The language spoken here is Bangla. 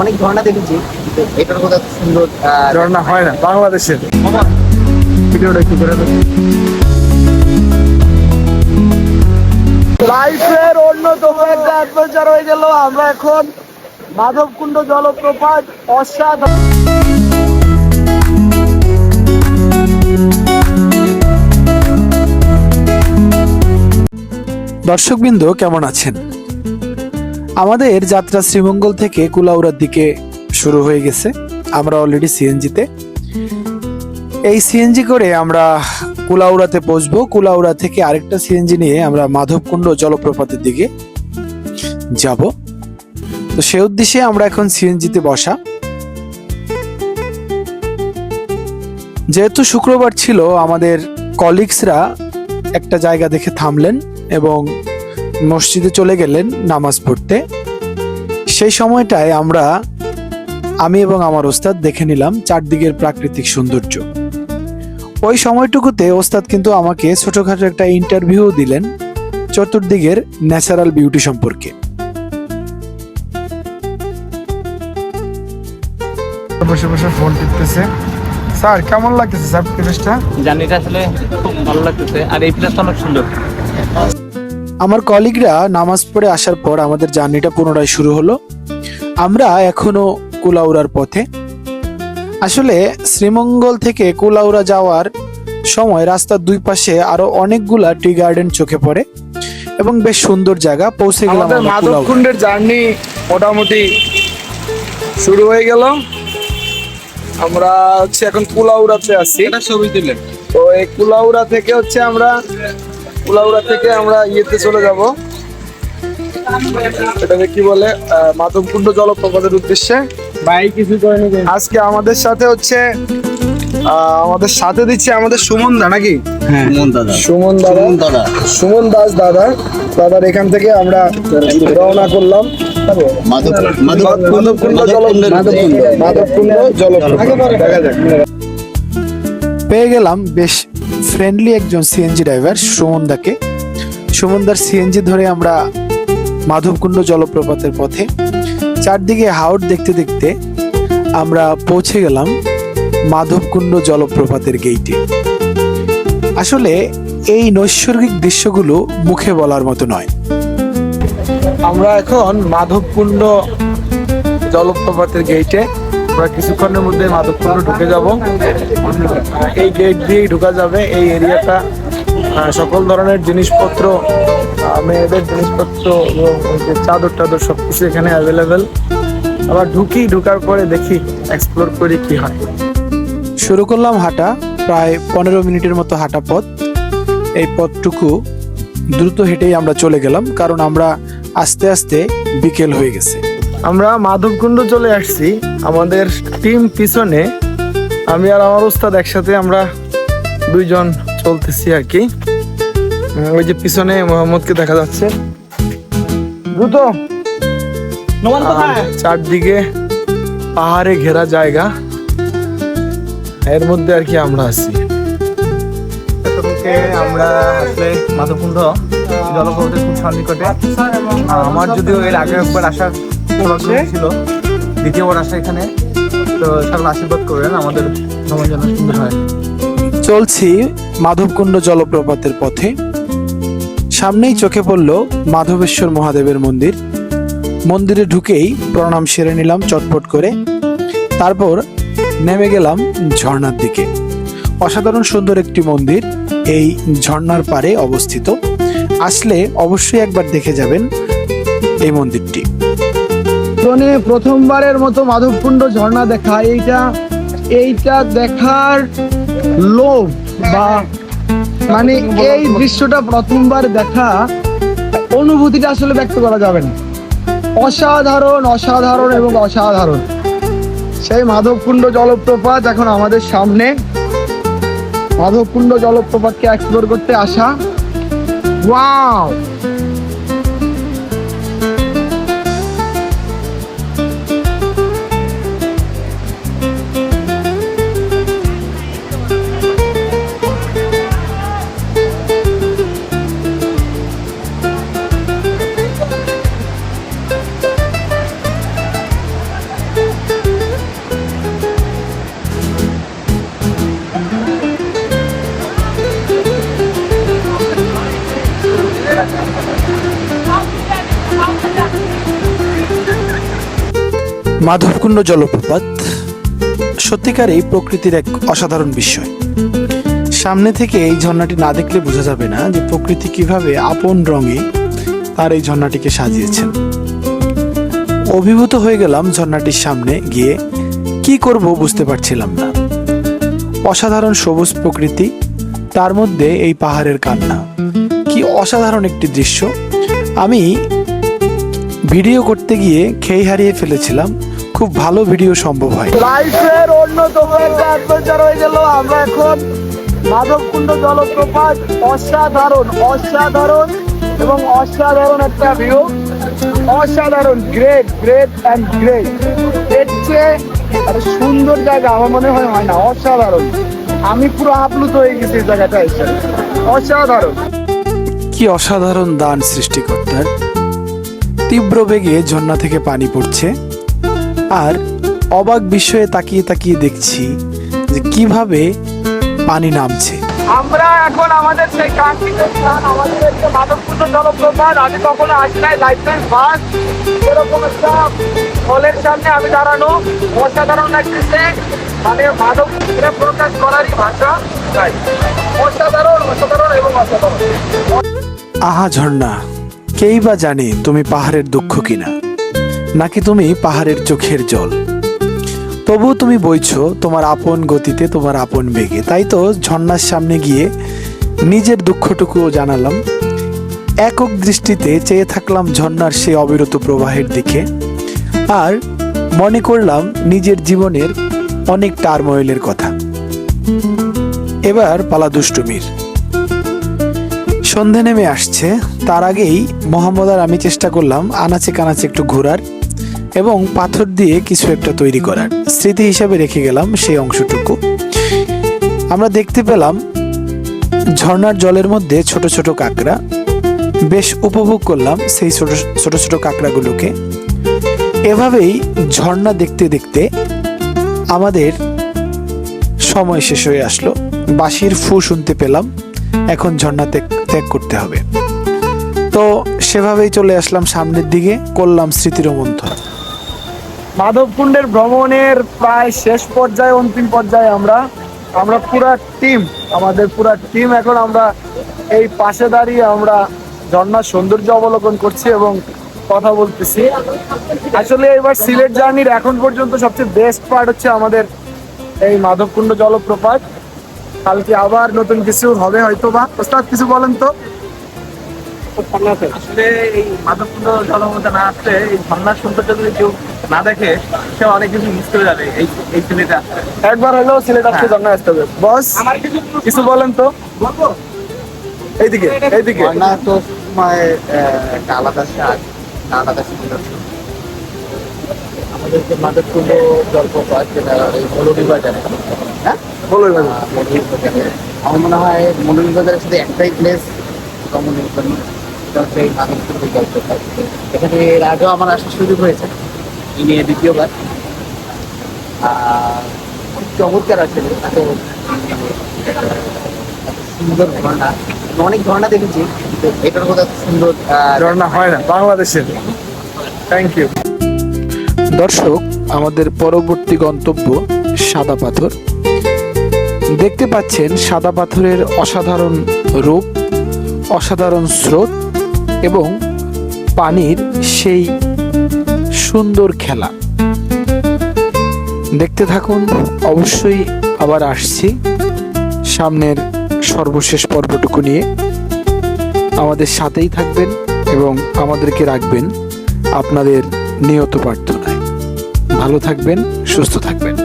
অনেক ঝর্ণা দেখেছি, এটার কথা সুন্দর ঝর্ণা হয় না বাংলাদেশের। ভিডিওটা একটু করে লাইফের অন্যতম একটা অ্যাডভেঞ্চার হয়ে গেল। আমরা এখন মাধবকুণ্ড জলপ্রপাত, অসাধারণ। দর্শকবৃন্দ কেমন আছেন? আমাদের যাত্রা শ্রীমঙ্গল থেকে কুলাউড়ার দিকে শুরু হয়ে গেছে। আমরা অলরেডি সিএনজিতে, এই সিএনজি করে আমরা কুলাউড়াতে পৌঁছবো। কুলাউড়া থেকে আরেকটা সিএনজি নিয়ে আমরা মাধবকুণ্ড জলপ্রপাতের দিকে যাব। তো সে উদ্দেশ্যে আমরা এখন সিএনজিতে বসা। যেহেতু শুক্রবার ছিল, আমাদের কলিগসরা একটা জায়গা দেখে থামলেন এবং মসজিদে চলে গেলেন নামাজ পড়তে। সেই সময়টায় আমি এবং আমার ওস্তাদ দেখে নিলাম চারদিকের প্রাকৃতিক সৌন্দর্য। ওই সময়টুকুতে ওস্তাদ কিন্তু আমাকে ছোটখাটো একটা ইন্টারভিউ দিলেন চতুর্দিকের ন্যাচারাল বিউটি সম্পর্কে। বসে বসে ফোন টিপতেছে। স্যার কেমন লাগতেছে স্যার পরিবেশটা? জার্নিটা আসলে খুব ভালো লাগতেছে, আর এই প্লেসটা অনেক সুন্দর। আমার কলিগরা নামাজ পড়ে আসার পর আমাদের জার্নিটা পুনরায় শুরু হলো। আমরা এখনো কুলাউড়ার পথে। আসলে শ্রীমঙ্গল থেকে কুলাউড়া যাওয়ার সময় রাস্তার দুই পাশে আরো অনেকগুলা টি গার্ডেন চোখে পড়ে এবং বেশ সুন্দর জায়গা। পৌঁছে গেলাম মাধবকুণ্ডের জার্নি মোটামুটি শুরু হয়ে গেল। আমরা এখন কুলাউড়াতে আছি। ছবি দিলেন তো এই কুলাউড়া থেকে আমরা ইয়েতে চলে যাব, এটাকে কি বলে, মাধবকুণ্ড জলপ্রপাতের উদ্দেশ্যে। ভাই কিছু করেনি। আজকে আমাদের সাথে দিচ্ছে আমাদের সুমন দা, নাকি? হ্যাঁ, সুমন দাস দাদার এখান থেকে আমরা রওনা করলাম মাধবকুণ্ড জলপ্রপাত। দেখা যাক। পেয়ে গেলাম বেশ ফ্রেন্ডলি একজন সিএনজি ড্রাইভার সুমনদার সিএনজি ধরে আমরা মাধবকুণ্ড জলপ্রপাতের পথে চারদিকে হাওড় দেখতে দেখতে আমরা পৌঁছে গেলাম মাধবকুণ্ড জলপ্রপাতের গেইটে। আসলে এই নৈসর্গিক দৃশ্যগুলো মুখে বলার মতো নয়। আমরা এখন মাধবকুণ্ড জলপ্রপাতের গেইটে। আমরা কিছুক্ষণের মধ্যে মাধবকুণ্ড ঢুকে যাব। এই গেট দিয়েই ঢোকা যাবে। এই এরিয়াটা সকল ধরনের জিনিসপত্র, মেয়েদের জিনিসপত্র, চাদর টাদর সবকিছু এখানে অ্যাভেলেবেল। আবার ঢুকার পরে দেখি, এক্সপ্লোর করি কি হয়। শুরু করলাম হাঁটা। প্রায় 15 মিনিটের মতো হাঁটা পথ। এই পথটুকু দ্রুত হেঁটেই আমরা চলে গেলাম, কারণ আমরা আস্তে আস্তে বিকেল হয়ে গেছে। আমরা মাধবকুণ্ড চলে আসছি। আমাদের টিম পিছনে, আমি আর আমার ওস্তাদ একসাথে আমরা দুইজন চলতেছি আর কি। ওই যে পিছনে মোহাম্মদকে দেখা যাচ্ছে। দ্রুত। চারদিকে পাহাড়ে ঘেরা জায়গা, এর মধ্যে আর কি আমরা আছি। আমরা আসলে মাধবকুণ্ড জলপ্রপাতের খুব সন্নিকটে। আমার যদিও এর আগে একবার আসার ছিল, দ্বিতীয়বার আসা এখানে। তো সকল আশীর্বাদ করবেন আমাদের ভ্রমণ যেন সুন্দর হয়। চলছি মাধবকুণ্ড জলপ্রপাতের পথে। সামনেই চোখে পড়ল মাধবেশ্বর মহাদেবের মন্দির। মন্দিরে ঢুকেই প্রণাম সেরে নিলাম চটপট করে। তারপর নেমে গেলাম ঝর্ণার দিকে। অসাধারণ সুন্দর একটি মন্দির এই ঝর্ণার পাড়ে অবস্থিত। আসলে অবশ্যই একবার দেখে যাবেন এই মন্দিরটি। প্রথমবারের মতো মাধবকুণ্ড ঝর্ণা দেখা, এইটা দেখার লোভ বা মানে এই দৃশ্যটা প্রথমবার দেখা, অনুভূতিটা আসলে ব্যক্ত করা যাবে না। অসাধারণ এবং অসাধারণ সেই মাধবকুণ্ড জলপ্রপাত এখন আমাদের সামনে। মাধবকুণ্ড জলপ্রপাতকে এক্সপ্লোর করতে আসা। ওয়াও! মাধবকুণ্ড জলপ্রপাত সত্যিকারই প্রকৃতির এক অসাধারণ বিষয়। সামনে থেকে এই ঝর্ণাটি না দেখলে বোঝা যাবে না যে প্রকৃতি কিভাবে আপন রঙে তার এই ঝর্ণাটিকে সাজিয়েছেন। অভিভূত হয়ে গেলাম ঝর্ণাটির সামনে গিয়ে, কি করব বুঝতে পারছিলাম না। অসাধারণ সবুজ প্রকৃতি, তার মধ্যে এই পাহাড়ের কান্না, কি অসাধারণ একটি দৃশ্য। আমি ভিডিও করতে গিয়ে খেই হারিয়ে ফেলেছিলাম, খুব ভালো ভিডিও সম্ভব হয়। লাইফের অন্যতম একটা অ্যাডভেঞ্চার হয়ে গেল। আমরা এখন মাধবকুণ্ড জলপ্রপাত, অসাধারণ অসাধারণ এবং অসাধারণ একটা ভিউ, অসাধারণ, গ্রেট গ্রেট অ্যান্ড গ্রেট। এর চেয়ে একটা সুন্দর জায়গা আমার মনে হয় না। অসাধারণ, আমি পুরো আপ্লুত হয়ে গেছি এই জায়গাটা এসে। অসাধারণ, কি অসাধারণ দান সৃষ্টিকর্তার। তীব্র বেগে ঝর্ণা থেকে পানি পড়ছে, আর অবাক বিস্ময়ে তাকিয়ে তাকিয়ে দেখছি যে কিভাবে পানি নামছে। আমরা এখন আমাদের সেই কাঙ্ক্ষিত স্থান, আমাদের হচ্ছে মাধবকুণ্ড জলপ্রপাত। আমি কখনো আসি নাই, লাইফ টাইম ফার্স্ট এরকম একটা ফলের সামনে আমি দাঁড়ানো। অসাধারণ একটা, মানে মাধবকুণ্ডে প্রকাশ করারই ভাষা নাই। অসাধারণ অসাধারণ এবং অসাধারণ। আহা ঝর্ণা, কেই বা জানে তুমি পাহাড়ের দুঃখ কিনা, নাকি তুমি পাহাড়ের চোখের জল। তবু তুমি বইছো তোমার আপন গতিতে, তোমার আপন বেগে। তাই তো ঝর্ণার সামনে গিয়ে নিজের দুঃখটুকুও জানালাম। একক দৃষ্টিতে চেয়ে থাকলাম ঝর্ণার সেই অবিরত প্রবাহের দিকে, আর মনে করলাম নিজের জীবনের অনেক টারময়েলের কথা। এবার পালা দুষ্টুমির। সন্ধে নেমে আসছে, তার আগেই মোহাম্মদ আর আমি চেষ্টা করলাম আনাচে কানাচে একটু ঘোরার এবং পাথর দিয়ে কিছু একটা তৈরি করার, স্মৃতি হিসাবে রেখে গেলাম সেই অংশটুকু। আমরা দেখতে পেলাম ঝর্ণার জলের মধ্যে ছোট ছোট কাঁকড়া, বেশ উপভোগ করলাম সেই ছোট ছোট ছোট কাঁকড়াগুলোকে। এভাবেই ঝর্ণা দেখতে দেখতে আমাদের সময় শেষ হয়ে আসলো। বাঁশির ফু শুনতে পেলাম, এখন ঝর্ণা ত্যাগ করতে হবে। তো সেভাবেই চলে আসলাম সামনের দিকে, করলাম স্মৃতির মন্থন। মাধবকুণ্ডের ভ্রমণের প্রায় শেষ পর্যায়ে, অন্তিম পর্যায়ে আমরা পুরা টিম, আমাদের পুরা টিম এখন আমরা এই পাশে দাঁড়িয়ে আমরা ঝর্ণার সৌন্দর্য অবলোকন করছি এবং কথা বলতেছি। আসলে এবার সিলেট জার্নির এখন পর্যন্ত সবচেয়ে বেস্ট পার্ট হচ্ছে আমাদের এই মাধবকুণ্ড জলপ্রপাত। কালকে আবার নতুন কিছু হবে হয়তো বা। ওস্তাদ কিছু বলেন তো। আসলে এই মাধবকুণ্ড জলপ্রপাতে না আসলে, এই ঝর্ণার সৌন্দর্য যদি কেউ না দেখে, সে অনেক কিছু মিস করে যাবে। এই সিলেটে আসলে একবার হলেও সিলেট আসতে ঝর্ণা আসতে হবে। বস কিছু বলেন তো। এইদিকে এইদিকে। ঝর্ণা তো সময় একটা আলাদা স্বাদ, আলাদা সুন্দর। আমাদের যে মাধবকুণ্ড জলপ্রপাত, যেটা এই মৌলভীবাজারে, হ্যাঁ মৌলভীবাজারে, আমার মনে হয় মৌলভীবাজারের সাথে একটাই প্লেস কমন, সেটা হচ্ছে এই মাধবকুণ্ড জলপ্রপাত। এখানে এর আগেও আমার আসার সুযোগ হয়েছে, এই নিয়ে দ্বিতীয়বার। খুব চমৎকার আসলে, এত সুন্দর ঝর্ণা। অনেক ঝর্ণা দেখেছি, এটার কথা সুন্দর ঝর্ণা হয় না বাংলাদেশের। Thank you. দর্শক, আমাদের পরবর্তী গন্তব্য সাদা পাথর। দেখতে পাচ্ছেন সাদা পাথরের অসাধারণ রূপ, অসাধারণ স্রোত এবং পানির সেই সুন্দর খেলা। দেখতে থাকুন, অবশ্যই আবার আসছি সামনের সর্বশেষ পর্বটুকু নিয়ে। আমাদের সাথেই থাকবেন এবং আমাদেরকে রাখবেন আপনাদের নিয়ত প্রার্থনায়। ভালো থাকবেন, সুস্থ থাকবেন।